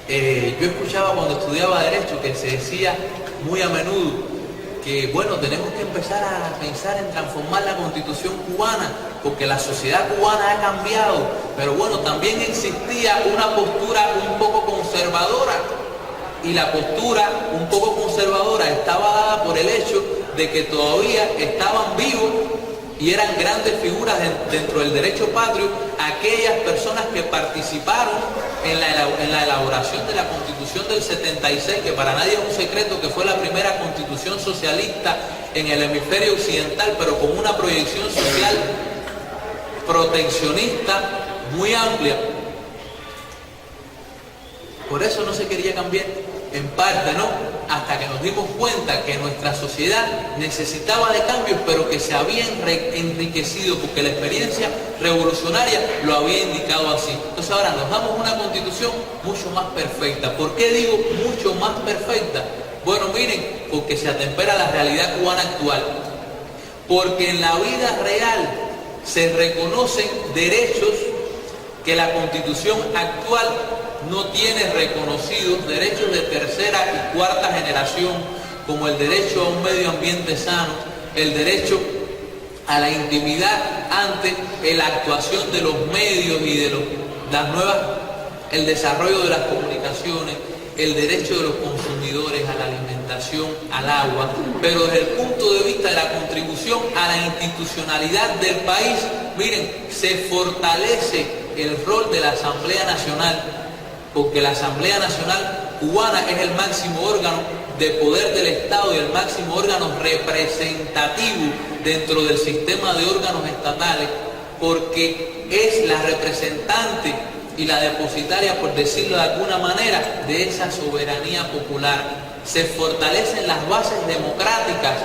Yo escuchaba cuando estudiaba Derecho que se decía muy a menudo que, bueno, tenemos que empezar a pensar en transformar la Constitución cubana porque la sociedad cubana ha cambiado, pero bueno, también existía una postura un poco conservadora, y la postura un poco conservadora estaba dada por el hecho de que todavía estaban vivos y eran grandes figuras dentro del derecho patrio aquellas personas que participaron en la elaboración de la Constitución del 76, que para nadie es un secreto que fue la primera constitución socialista en el hemisferio occidental, pero con una proyección social proteccionista muy amplia. Por eso no se quería cambiar, en parte, ¿no? Hasta que nos dimos cuenta que nuestra sociedad necesitaba de cambios, pero que se había enriquecido porque la experiencia revolucionaria lo había indicado así. Entonces ahora nos damos una constitución mucho más perfecta. ¿Por qué digo mucho más perfecta? Bueno, miren, porque se atempera la realidad cubana actual. Porque en la vida real se reconocen derechos que la constitución actual no tiene reconocidos, derechos de tercera y cuarta generación, como el derecho a un medio ambiente sano, el derecho a la intimidad ante la actuación de los medios y de las nuevas, el desarrollo de las comunicaciones, el derecho de los consumidores a la alimentación, al agua, pero desde el punto de vista de la contribución a la institucionalidad del país, miren, se fortalece el rol de la Asamblea Nacional, porque la Asamblea Nacional cubana es el máximo órgano de poder del Estado y el máximo órgano representativo dentro del sistema de órganos estatales, porque es la representante y la depositaria, por decirlo de alguna manera, de esa soberanía popular. Se fortalecen las bases democráticas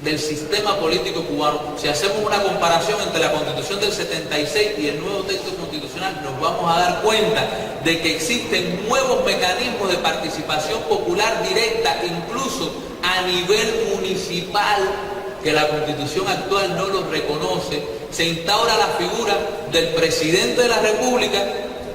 del sistema político cubano. Si hacemos una comparación entre la Constitución del 76 y el nuevo texto constitucional, nos vamos a dar cuenta de que existen nuevos mecanismos de participación popular directa, incluso a nivel municipal, que la Constitución actual no los reconoce. Se instaura la figura del presidente de la República,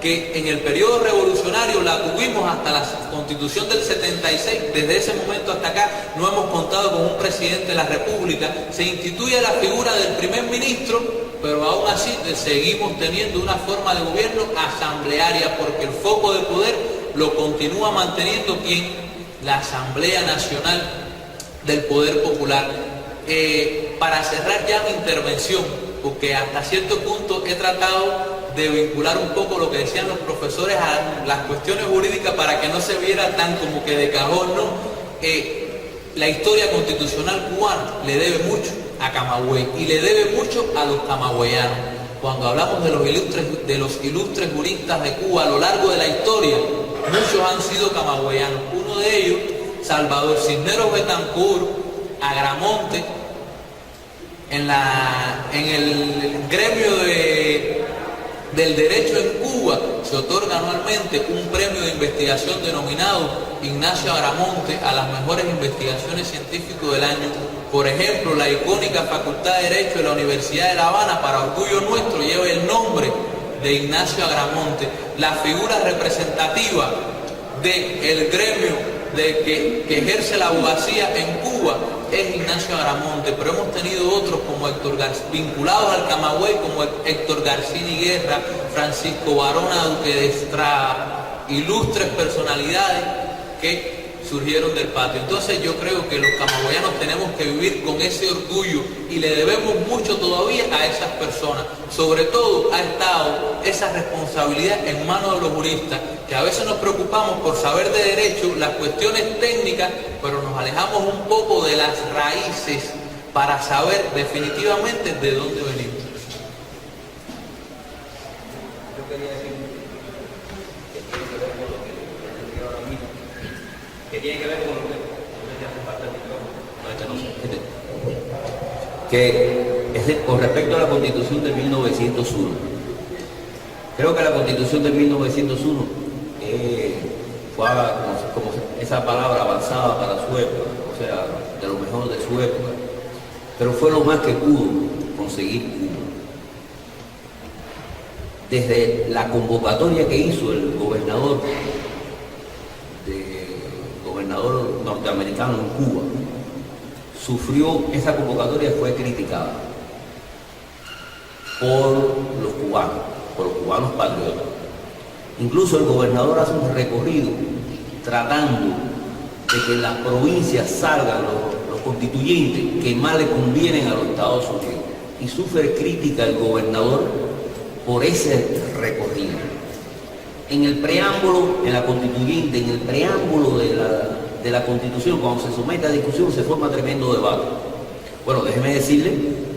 que en el periodo revolucionario la tuvimos hasta la Constitución del 76, desde ese momento hasta acá no hemos contado con un presidente de la República. Se instituye la figura del primer ministro, pero aún así seguimos teniendo una forma de gobierno asamblearia, porque el foco de poder lo continúa manteniendo ¿quién? La Asamblea Nacional del Poder Popular. Para cerrar ya mi intervención, porque hasta cierto punto he tratado de vincular un poco lo que decían los profesores a las cuestiones jurídicas para que no se viera tan como que de cajón, ¿no? La historia constitucional cubana le debe mucho a Camagüey y le debe mucho a los camagüeyanos. Cuando hablamos de los ilustres juristas de Cuba a lo largo de la historia, muchos han sido camagüeyanos. Uno de ellos, Salvador Cisneros Betancourt, Agramonte, en el gremio del derecho en Cuba se otorga anualmente un premio de investigación denominado Ignacio Agramonte a las mejores investigaciones científicas del año. Por ejemplo, la icónica Facultad de Derecho de la Universidad de La Habana, para orgullo nuestro, lleva el nombre de Ignacio Agramonte. La figura representativa del gremio que ejerce la abogacía en Cuba es Ignacio Agramonte, pero hemos tenido otros como vinculados al Camagüey, como Héctor Garcini Guerra, Francisco Barona Duque de Estrada, ilustres personalidades que surgieron del patio. Entonces yo creo que los camagüeyanos tenemos que vivir con ese orgullo y le debemos mucho todavía a esas personas. Sobre todo ha estado esa responsabilidad en manos de los juristas, que a veces nos preocupamos por saber de derecho las cuestiones técnicas, pero nos alejamos un poco de las raíces para saber definitivamente de dónde venimos. Yo quería decir que tiene que ver con lo que yo ahora mismo, que tiene que ver con lo que con respecto a la Constitución de 1901. Creo que la Constitución de 1901 fue como esa palabra avanzada para su época, o sea, de lo mejor de su época, pero fue lo más que pudo conseguir Cuba. desde la convocatoria que hizo el gobernador norteamericano en Cuba, esa convocatoria fue criticada por los cubanos patriotas. Incluso el gobernador hace un recorrido tratando de que en las provincias salgan los constituyentes que más le convienen a los Estados Unidos. Y sufre crítica el gobernador por ese recorrido. En el preámbulo, en la constituyente, en el preámbulo de la Constitución, cuando se somete a discusión, se forma tremendo debate. Bueno, déjeme decirle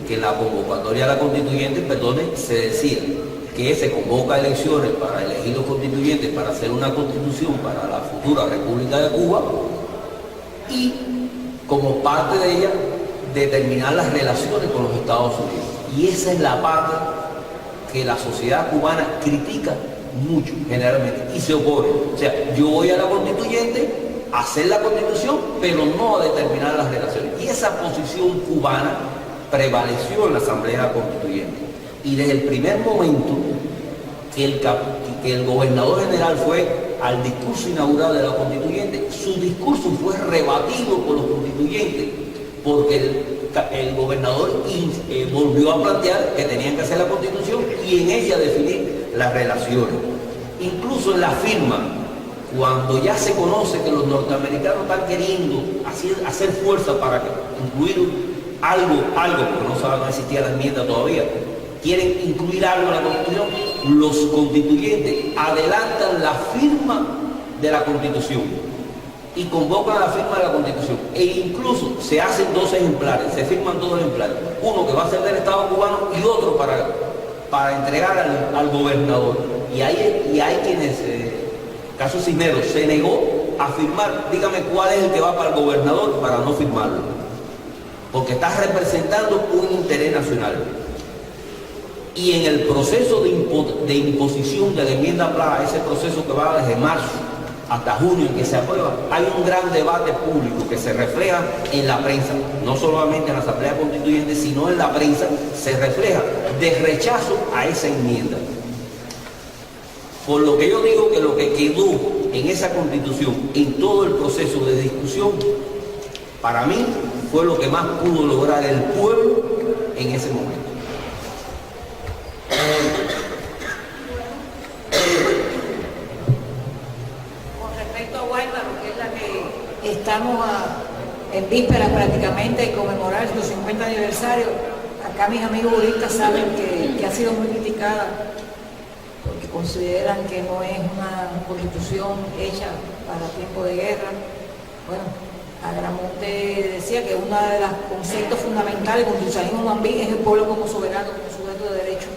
que en la convocatoria a la constituyente, se decía que se convoca elecciones para elegir los constituyentes para hacer una constitución para la futura República de Cuba y, como parte de ella, determinar las relaciones con los Estados Unidos. Y esa es la parte que la sociedad cubana critica mucho, generalmente, y se opone. O sea, yo voy a la constituyente a hacer la constitución, pero no a determinar las relaciones. Y esa posición cubana prevaleció en la Asamblea Constituyente. Y desde el primer momento que el gobernador general fue al discurso inaugural de la constituyente, su discurso fue rebatido por los constituyentes, porque el gobernador volvió a plantear que tenían que hacer la constitución y en ella definir las relaciones. Incluso en la firma, cuando ya se conoce que los norteamericanos están queriendo hacer fuerza para incluir algo, porque no existía la enmienda todavía, quieren incluir algo en la Constitución, los constituyentes adelantan la firma de la Constitución y convocan a la firma de la Constitución. E incluso se hacen 2 ejemplares, se firman 2 ejemplares, uno que va a ser del Estado cubano y otro para entregar al gobernador. Y hay quienes, caso Cisneros, se negó a firmar, dígame cuál es el que va para el gobernador para no firmarlo, porque está representando un interés nacional. Y en el proceso de imposición de la enmienda PLA, ese proceso que va desde marzo hasta junio en que se aprueba, hay un gran debate público que se refleja en la prensa, no solamente en la Asamblea Constituyente, sino en la prensa se refleja de rechazo a esa enmienda. Por lo que yo digo que lo que quedó en esa Constitución, en todo el proceso de discusión, para mí fue lo que más pudo lograr el pueblo en ese momento. Con respecto a Guaymaro, que es la que estamos en vísperas prácticamente de conmemorar su 50 aniversario, acá mis amigos juristas saben que ha sido muy criticada porque consideran que no es una constitución hecha para tiempo de guerra. Bueno, Agramonte decía que uno de los conceptos fundamentales del constitucionalismo mambí es el pueblo como soberano, como sujeto de derecho.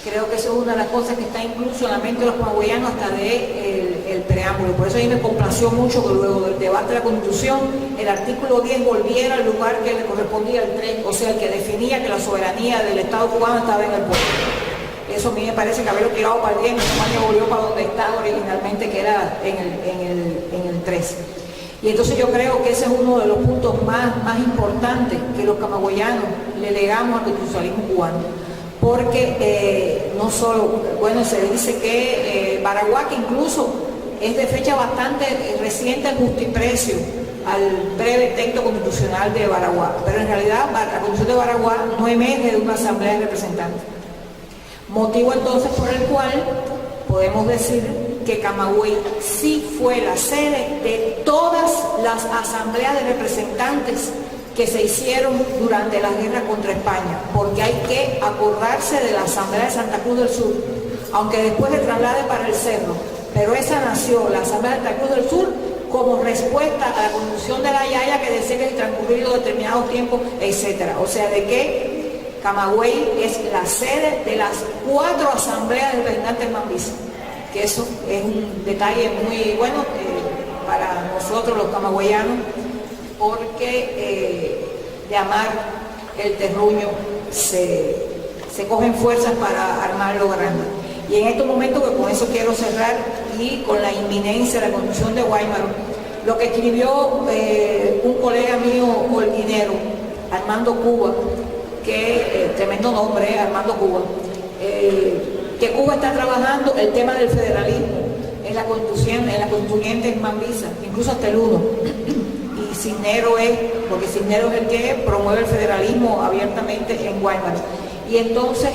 Creo que eso es una de las cosas que está incluso en la mente de los camagüeyanos hasta el preámbulo. Por eso a mí me complació mucho que luego del debate de la Constitución el artículo 10 volviera al lugar que le correspondía al 3, o sea, el que definía que la soberanía del Estado cubano estaba en el pueblo. Eso a mí me parece que haberlo tirado para el 10, no volvió para donde estaba originalmente, que era en el 13. Y entonces yo creo que ese es uno de los puntos más importantes que los camagüeyanos le legamos al constitucionalismo cubano. Porque no solo, bueno, se dice que Baraguá, que incluso es de fecha bastante reciente el justiprecio al breve texto constitucional de Baraguá, pero en realidad la Constitución de Baraguá no emerge de una asamblea de representantes. Motivo entonces por el cual podemos decir que Camagüey sí fue la sede de todas las asambleas de representantes que se hicieron durante la guerra contra España, porque hay que acordarse de la Asamblea de Santa Cruz del Sur, aunque después se traslade para el Cerro, pero esa nació, la Asamblea de Santa Cruz del Sur, como respuesta a la Constitución de la Yaya que decía que transcurrido determinados tiempos, etc. O sea, de que Camagüey es la sede de las 4 asambleas de representantes mambistas, que eso es un detalle muy bueno para nosotros los camagüeyanos, porque de amar el terruño se cogen fuerzas para armarlo grande. Y en estos momentos, que con eso quiero cerrar, y con la inminencia de la Constitución de Guaymaro, lo que escribió un colega mío holguinero, Armando Cuba, que tremendo nombre, Armando Cuba, que Cuba está trabajando el tema del federalismo en la constituyente en Mambisa, incluso hasta el 1. Y Cisneros es, porque Cisneros es el que promueve el federalismo abiertamente en Guaymaro. Y entonces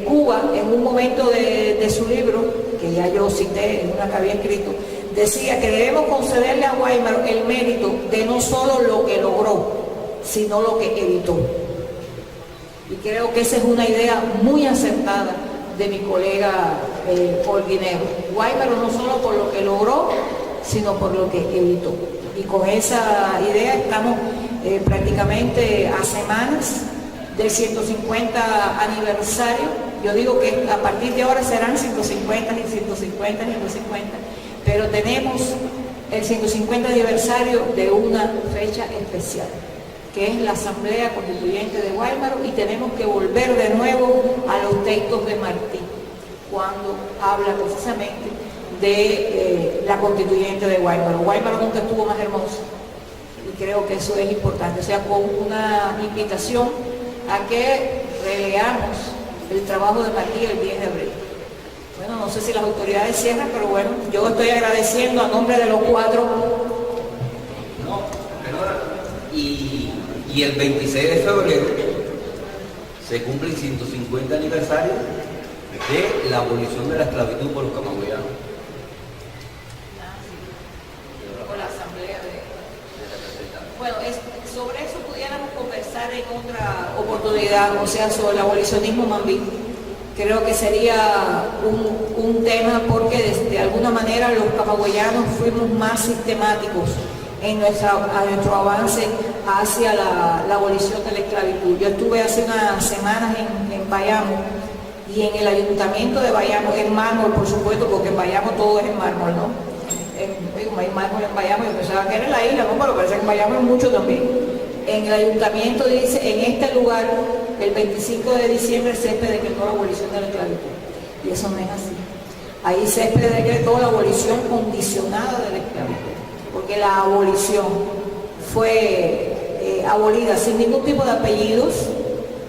Cuba, en un momento de su libro, que ya yo cité en una que había escrito, decía que debemos concederle a Guaymaro el mérito de no solo lo que logró, sino lo que evitó. Y creo que esa es una idea muy acertada de mi colega Holguinero. Guaymaro no solo por lo que logró, sino por lo que evitó. Y con esa idea estamos prácticamente a semanas del 150 aniversario. Yo digo que a partir de ahora serán 150 y 150 y 150, pero tenemos el 150 aniversario de una fecha especial, que es la Asamblea Constituyente de Guaymaro, y tenemos que volver de nuevo a los textos de Martí, cuando habla precisamente de la Constituyente de Guaymaro. Guaymaro nunca estuvo más hermoso, y creo que eso es importante, o sea, con una invitación a que releamos el trabajo de Martí el 10 de abril. Bueno, no sé si las autoridades cierran, pero bueno, yo estoy agradeciendo a nombre de los 4. No, perdona. Y el 26 de febrero se cumple el 150 aniversario de la abolición de la esclavitud por los camagüeyanos. Con la asamblea de... Bueno, sobre eso pudiéramos conversar en otra oportunidad, o sea, sobre el abolicionismo mambí. Creo que sería un tema porque de alguna manera los camagüeyanos fuimos más sistemáticos en nuestro avance hacia la abolición de la esclavitud. Yo estuve hace unas semanas en Bayamo, y en el ayuntamiento de Bayamo, en mármol, por supuesto, porque en Bayamo todo es en mármol, ¿no? Hay mármol en Bayamo, yo pensaba que era en la isla, ¿no? Pero parece que en Bayamo es mucho también. En el ayuntamiento dice, en este lugar, el 25 de diciembre, Céspedes decretó la abolición de la esclavitud. Y eso no es así. Ahí Céspedes decretó la abolición condicionada de la esclavitud, porque la abolición fue abolida sin ningún tipo de apellidos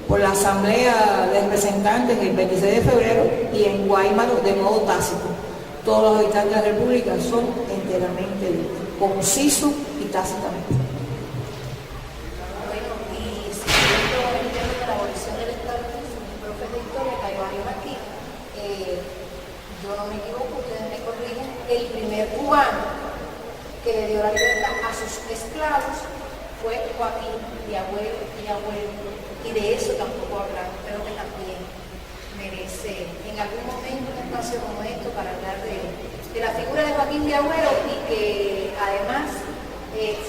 por la Asamblea de Representantes el 26 de febrero, y en Guaymaro de modo tácito. Todos los habitantes de la República son enteramente libres, conciso y tácitamente. Bueno, y siguiendo el tema de la abolición del esclavitud, mis profes de historia, que hay varios aquí, yo no me equivoco, ustedes me corrigen, el primer cubano que le dio la libertad a sus esclavos fue Joaquín Villabuelo, y de eso tampoco hablamos. Creo que también merece en algún momento un espacio como esto para hablar de la figura de Joaquín Villabuelo, y que además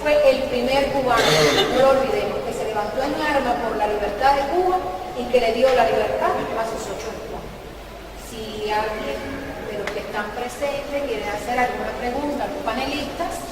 fue el primer cubano, no lo olvidemos, que se levantó en armas por la libertad de Cuba y que le dio la libertad a sus 8 esclavos. Si alguien de los que están presentes quiere hacer alguna pregunta a los panelistas,